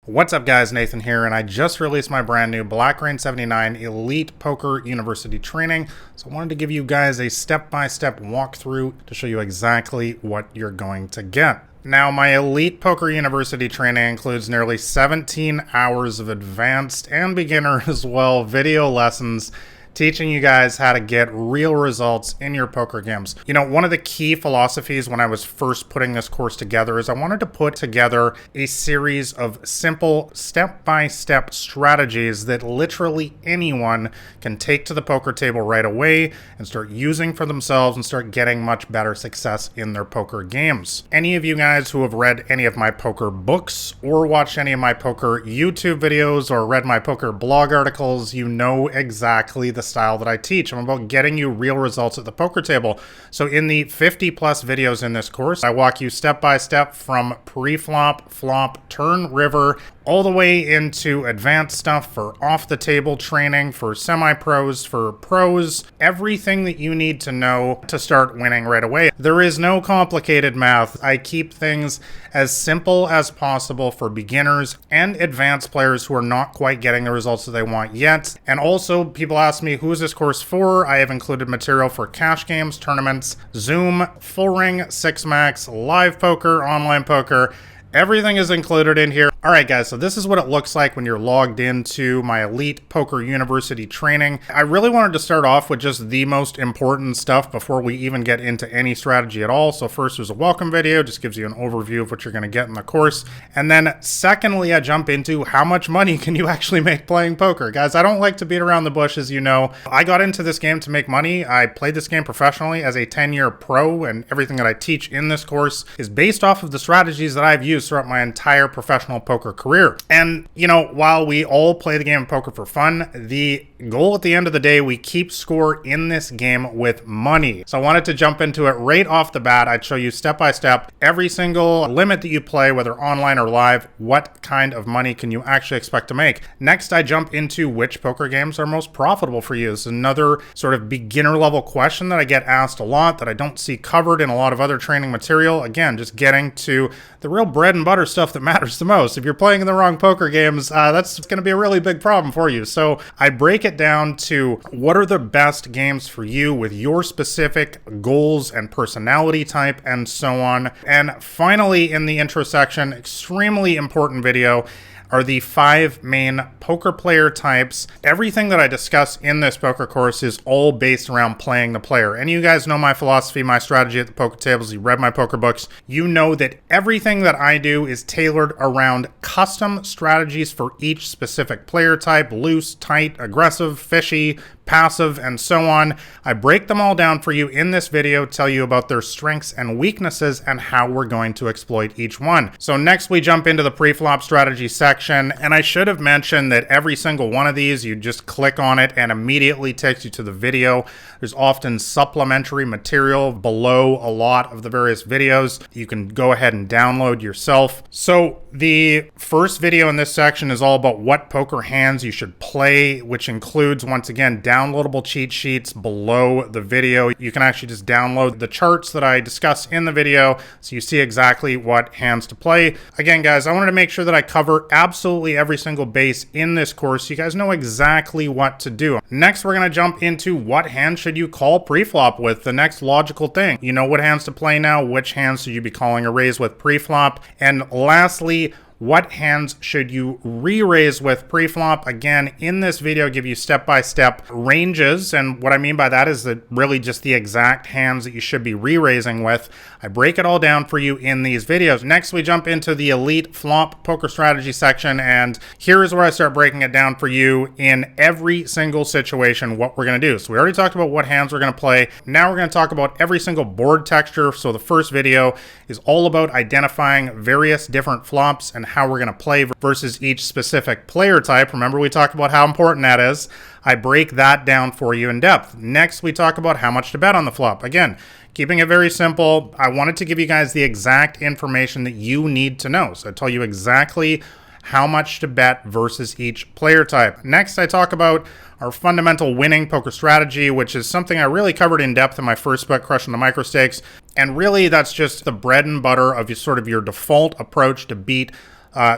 What's up guys, Nathan here, and I just released my brand new BlackRain79 Elite Poker University training. So I wanted to give you guys a step-by-step walkthrough to show you exactly what you're going to get. Now, my Elite Poker University training includes nearly 17 hours of advanced and beginner as well video lessons teaching you guys how to get real results in your poker games. You know, one of the key philosophies when I was first putting this course together is I wanted to put together a series of simple step-by-step strategies that literally anyone can take to the poker table right away and start using for themselves and start getting much better success in their poker games. Any of you guys who have read any of my poker books or watched any of my poker YouTube videos or read my poker blog articles, you know exactly the style that I teach. I'm about getting you real results at the poker table. So in the 50 plus videos in this course, I walk you step by step from pre-flop, flop, turn, river, all the way into advanced stuff for off the table training, for semi-pros, for pros, everything that you need to know to start winning right away. There is no complicated math. I keep things as simple as possible for beginners and advanced players who are not quite getting the results that they want yet. And also, people ask me, who is this course for? I have included material for cash games, tournaments, Zoom, full ring, six max, live poker, online poker. Everything is included in here. All right, guys, so this is what it looks like when you're logged into my Elite Poker University training. I really wanted to start off with just the most important stuff before we even get into any strategy at all. So first, there's a welcome video, just gives you an overview of what you're going to get in the course. And then secondly, I jump into how much money can you actually make playing poker. Guys, I don't like to beat around the bush, as you know. I got into this game to make money. I played this game professionally as a 10-year pro, and everything that I teach in this course is based off of the strategies that I've used throughout my entire professional poker career. And, you know, while we all play the game of poker for fun, the goal at the end of the day, we keep score in this game with money. So I wanted to jump into it right off the bat. I'd show you step by step every single limit that you play, whether online or live, what kind of money can you actually expect to make. Next, I jump into which poker games are most profitable for you. It's another sort of beginner level question that I get asked a lot that I don't see covered in a lot of other training material. Again, just getting to the real bread and butter stuff that matters the most. If you're playing in the wrong poker games, that's going to be a really big problem for you. So I break it down to what are the best games for you with your specific goals and personality type and so on. And finally, in the intro section, extremely important video, are the 5 main poker player types. Everything that I discuss in this poker course is all based around playing the player. And you guys know my philosophy, my strategy at the poker tables. You read my poker books. You know that everything that I do is tailored around custom strategies for each specific player type: loose, tight, aggressive, fishy, passive, and so on. I break them all down for you in this video, tell you about their strengths and weaknesses and how we're going to exploit each one. So next we jump into the pre-flop strategy section, and I should have mentioned that every single one of these, you just click on it and immediately takes you to the video. There's often supplementary material below a lot of the various videos you can go ahead and download yourself. So the first video in this section is all about what poker hands you should play, which includes, once again, downloadable cheat sheets below the video. You can actually just download the charts that I discuss in the video so you see exactly what hands to play. Again, guys, I wanted to make sure that I cover absolutely every single base in this course so you guys know exactly what to do. Next, we're going to jump into what hand should you call pre-flop with, the next logical thing. You know what hands to play now, which hands should you be calling a raise with pre-flop, and lastly, what hands should you re-raise with pre-flop? Again, in this video, I give you step-by-step ranges, and what I mean by that is that really just the exact hands that you should be re-raising with. I break it all down for you in these videos. Next, we jump into the Elite Flop Poker Strategy section, and here is where I start breaking it down for you in every single situation, what we're going to do. So we already talked about what hands we're going to play. Now we're going to talk about every single board texture. So the first video is all about identifying various different flops and how we're going to play versus each specific player type. Remember, we talked about how important that is. I break that down for you in depth. Next, we talk about how much to bet on the flop. Again, keeping it very simple. I wanted to give you guys the exact information that you need to know. So I tell you exactly how much to bet versus each player type. Next, I talk about our fundamental winning poker strategy, which is something I really covered in depth in my first book, Crushing the Micro Stakes. And really, that's just the bread and butter of your default approach to beat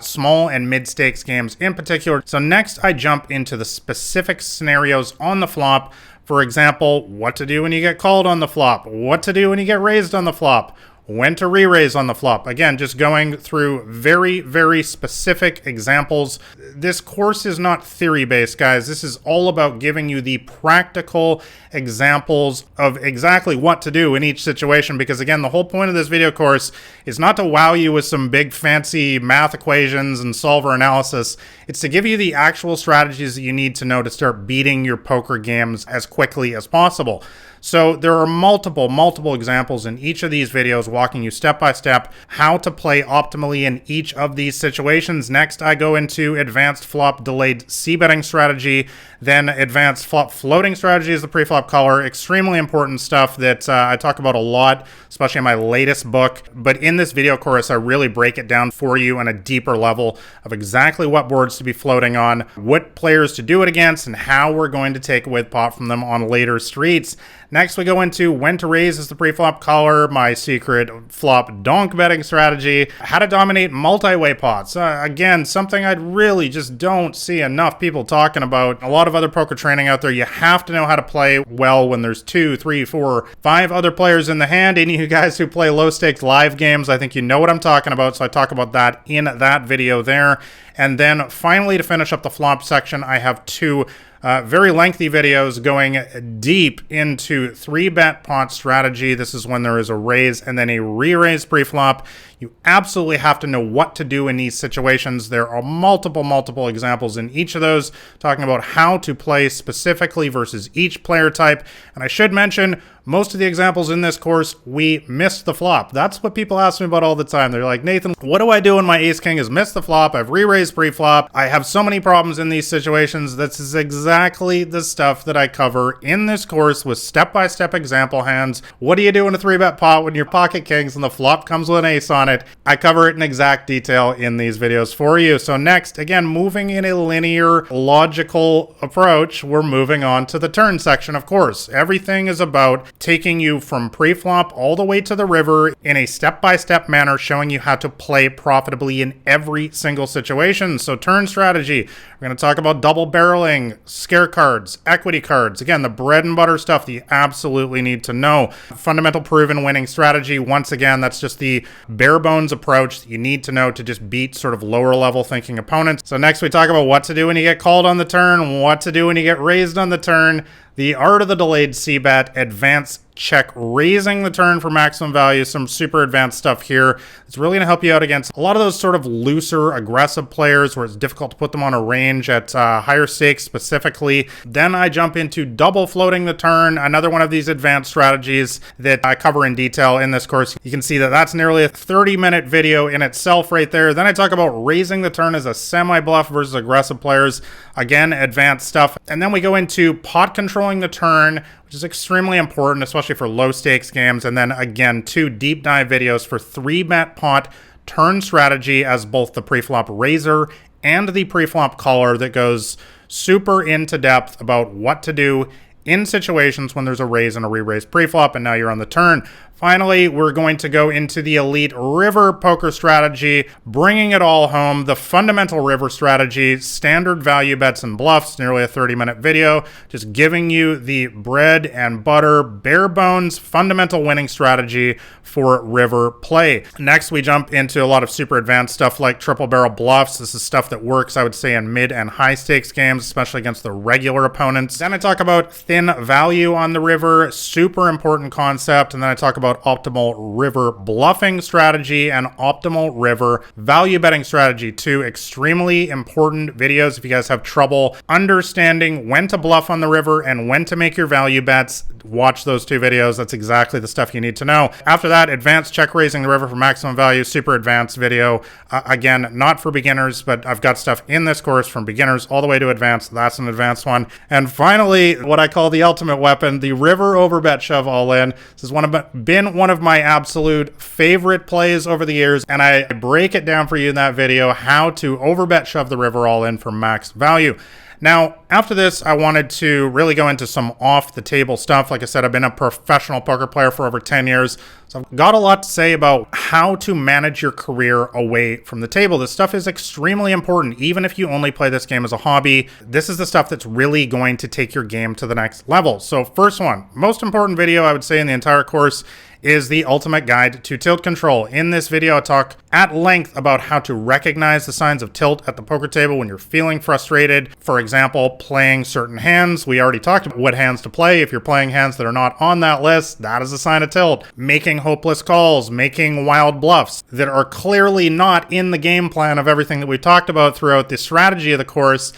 small and mid-stakes games in particular. So next I jump into the specific scenarios on the flop. For example, what to do when you get called on the flop, what to do when you get raised on the flop, when to re-raise on the flop. Again, just going through very, very specific examples. This course is not theory-based, guys. This is all about giving you the practical examples of exactly what to do in each situation, because again, the whole point of this video course is not to wow you with some big fancy math equations and solver analysis. It's to give you the actual strategies that you need to know to start beating your poker games as quickly as possible. So there are multiple examples in each of these videos walking you step by step how to play optimally in each of these situations. Next, I go into advanced flop delayed c-betting strategy, then advanced flop floating strategy is the pre-flop caller. Extremely important stuff that I talk about a lot, especially in my latest book. But in this video course, I really break it down for you on a deeper level of exactly what boards to be floating on, what players to do it against, and how we're going to take with pot from them on later streets. Next, we go into when to raise as the pre-flop caller, my secret flop donk betting strategy, how to dominate multi-way pots. Again, something I really just don't see enough people talking about. A lot of other poker training out there, you have to know how to play well when there's 2, 3, 4, 5 other players in the hand. Any of you guys who play low-stakes live games, I think you know what I'm talking about, so I talk about that in that video there. And then finally, to finish up the flop section, I have two very lengthy videos going deep into 3-bet pot strategy. This is when there is a raise and then a re-raise pre-flop. You absolutely have to know what to do in these situations. There are multiple examples in each of those, talking about how to play specifically versus each player type. And I should mention, most of the examples in this course, we missed the flop. That's what people ask me about all the time. They're like, Nathan, what do I do when my ace-king has missed the flop? I've re-raised pre-flop. I have so many problems in these situations. This is exactly the stuff that I cover in this course with step-by-step example hands. What do you do in a 3-bet pot when your pocket kings and the flop comes with an ace on it? I cover it in exact detail in these videos for you. So next, again, moving in a linear, logical approach, we're moving on to the turn section, of course. Everything is about taking you from pre-flop all the way to the river in a step-by-step manner, showing you how to play profitably in every single situation. So turn strategy, we're going to talk about double barreling, scare cards, equity cards. Again, the bread and butter stuff that you absolutely need to know. Fundamental proven winning strategy. Once again, that's just the bare bones approach that you need to know to just beat sort of lower level thinking opponents. So next we talk about what to do when you get called on the turn, what to do when you get raised on the turn, the art of the delayed c-bet, advanced check raising the turn for maximum value, some super advanced stuff here. It's really going to help you out against a lot of those sort of looser, aggressive players where it's difficult to put them on a range at higher stakes specifically. Then I jump into double floating the turn, another one of these advanced strategies that I cover in detail in this course. You can see that that's nearly a 30-minute video in itself right there. Then I talk about raising the turn as a semi-bluff versus aggressive players. Again, advanced stuff. And then we go into pot controlling the turn, which is extremely important, especially for low stakes games. And then again, 2 deep dive videos for 3-bet pot turn strategy as both the pre-flop raiser and the pre-flop caller that goes super into depth about what to do in situations when there's a raise and a re-raise pre-flop and now you're on the turn. Finally, we're going to go into the elite river poker strategy, bringing it all home, the fundamental river strategy, standard value bets and bluffs, nearly a 30-minute video, just giving you the bread and butter, bare bones, fundamental winning strategy for river play. Next, we jump into a lot of super advanced stuff like triple barrel bluffs. This is stuff that works, I would say, in mid and high stakes games, especially against the regular opponents. Then I talk about thin value on the river, super important concept. And then I talk about optimal river bluffing strategy and optimal river value betting strategy. 2 extremely important videos if you guys have trouble understanding when to bluff on the river and when to make your value bets. Watch those 2 videos. That's exactly the stuff you need to know. After that, advanced check raising the river for maximum value, super advanced video. Again, not for beginners, but I've got stuff in this course from beginners all the way to advanced. That's an advanced one. And finally, what I call the ultimate weapon, the river overbet shove all in. This has been one of my absolute favorite plays over the years, and I break it down for you in that video how to overbet shove the river all in for max value. Now, after this, I wanted to really go into some off-the-table stuff. Like I said, I've been a professional poker player for over 10 years, so I've got a lot to say about how to manage your career away from the table. This stuff is extremely important, even if you only play this game as a hobby. This is the stuff that's really going to take your game to the next level. So first one, most important video I would say in the entire course is the ultimate guide to tilt control. In this video, I talk at length about how to recognize the signs of tilt at the poker table when you're feeling frustrated. For example, playing certain hands. We already talked about what hands to play. If you're playing hands that are not on that list, that is a sign of tilt. Making hopeless calls, making wild bluffs that are clearly not in the game plan of everything that we've talked about throughout the strategy of the course.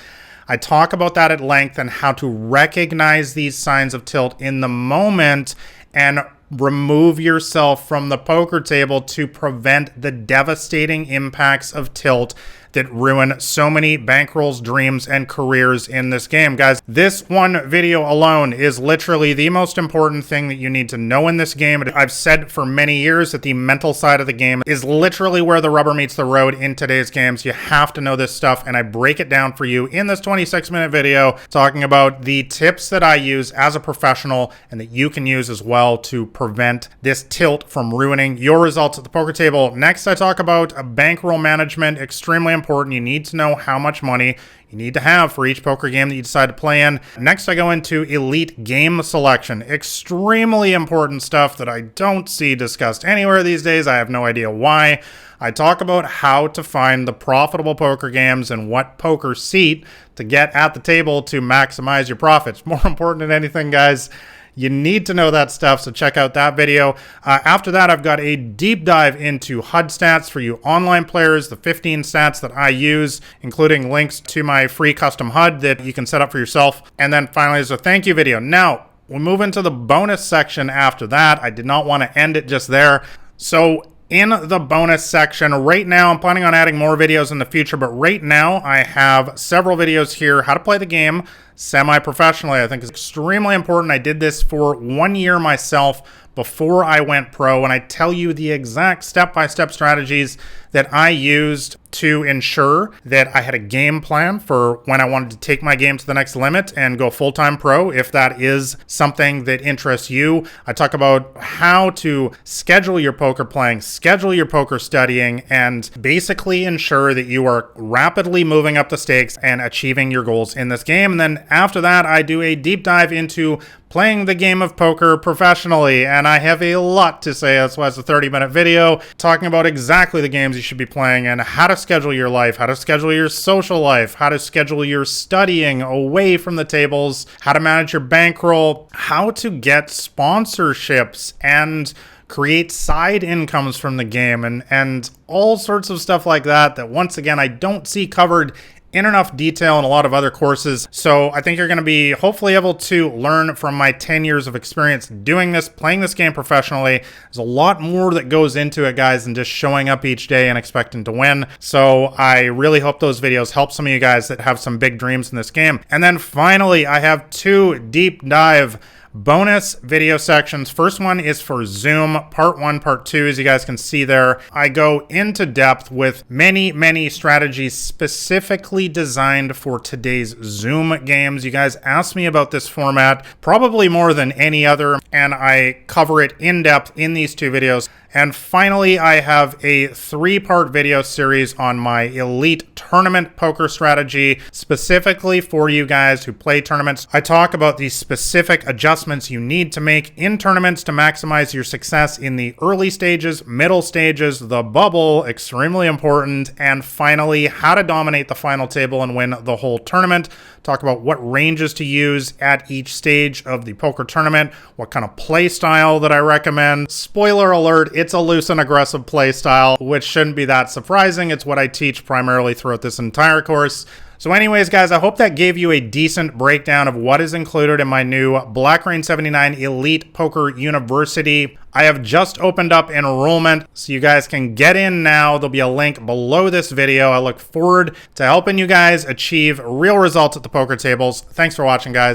I talk about that at length and how to recognize these signs of tilt in the moment and remove yourself from the poker table to prevent the devastating impacts of tilt that ruin so many bankrolls, dreams, and careers in this game. Guys, this one video alone is literally the most important thing that you need to know in this game. I've said for many years that the mental side of the game is literally where the rubber meets the road in today's games. You have to know this stuff, and I break it down for you in this 26-minute video talking about the tips that I use as a professional and that you can use as well to prevent this tilt from ruining your results at the poker table. Next, I talk about bankroll management, extremely important. You need to know how much money you need to have for each poker game that you decide to play in. Next, I go into elite game selection. Extremely important stuff that I don't see discussed anywhere these days. I have no idea why. I talk about how to find the profitable poker games and what poker seat to get at the table to maximize your profits. More important than anything, guys, you need to know that stuff, so check out that video. After that, I've got a deep dive into HUD stats for you online players, the 15 stats that I use, including links to my free custom HUD that you can set up for yourself. And then finally, there's a thank you video. Now, we'll move into the bonus section after that. I did not want to end it just there. So in the bonus section right now, I'm planning on adding more videos in the future, but right now I have several videos here, how to play the game semi-professionally. I think it's extremely important. I did this for 1 year myself before I went pro, and I tell you the exact step-by-step strategies that I used to ensure that I had a game plan for when I wanted to take my game to the next limit and go full-time pro, if that is something that interests you. I talk about how to schedule your poker playing, schedule your poker studying, and basically ensure that you are rapidly moving up the stakes and achieving your goals in this game. And then after that, I do a deep dive into playing the game of poker professionally, and I have a lot to say. That's why it's a 30-minute video talking about exactly the games you should be playing and how to schedule your life, how to schedule your social life, how to schedule your studying away from the tables, how to manage your bankroll, how to get sponsorships and create side incomes from the game, and all sorts of stuff like that once again I don't see covered in enough detail in a lot of other courses. So I think you're going to be hopefully able to learn from my 10 years of experience doing this, playing this game professionally. There's a lot more that goes into it, guys, than just showing up each day and expecting to win. So I really hope those videos help some of you guys that have some big dreams in this game. And then finally, I have 2 deep dive bonus video sections. First one is for Zoom, part 1, part 2, as you guys can see there. I go into depth with many strategies specifically designed for today's Zoom games. You guys asked me about this format probably more than any other, and I cover it in depth in these 2 videos. And finally, I have a 3-part video series on my elite tournament poker strategy, specifically for you guys who play tournaments. I talk about the specific adjustments you need to make in tournaments to maximize your success in the early stages, middle stages, the bubble, extremely important, and finally, how to dominate the final table and win the whole tournament. Talk about what ranges to use at each stage of the poker tournament, what kind of play style that I recommend. Spoiler alert, it's a loose and aggressive play style, which shouldn't be that surprising. It's what I teach primarily throughout this entire course. So anyways, guys, I hope that gave you a decent breakdown of what is included in my new BlackRain79 Elite Poker University. I have just opened up enrollment, so you guys can get in now. There'll be a link below this video. I look forward to helping you guys achieve real results at the poker tables. Thanks for watching, guys.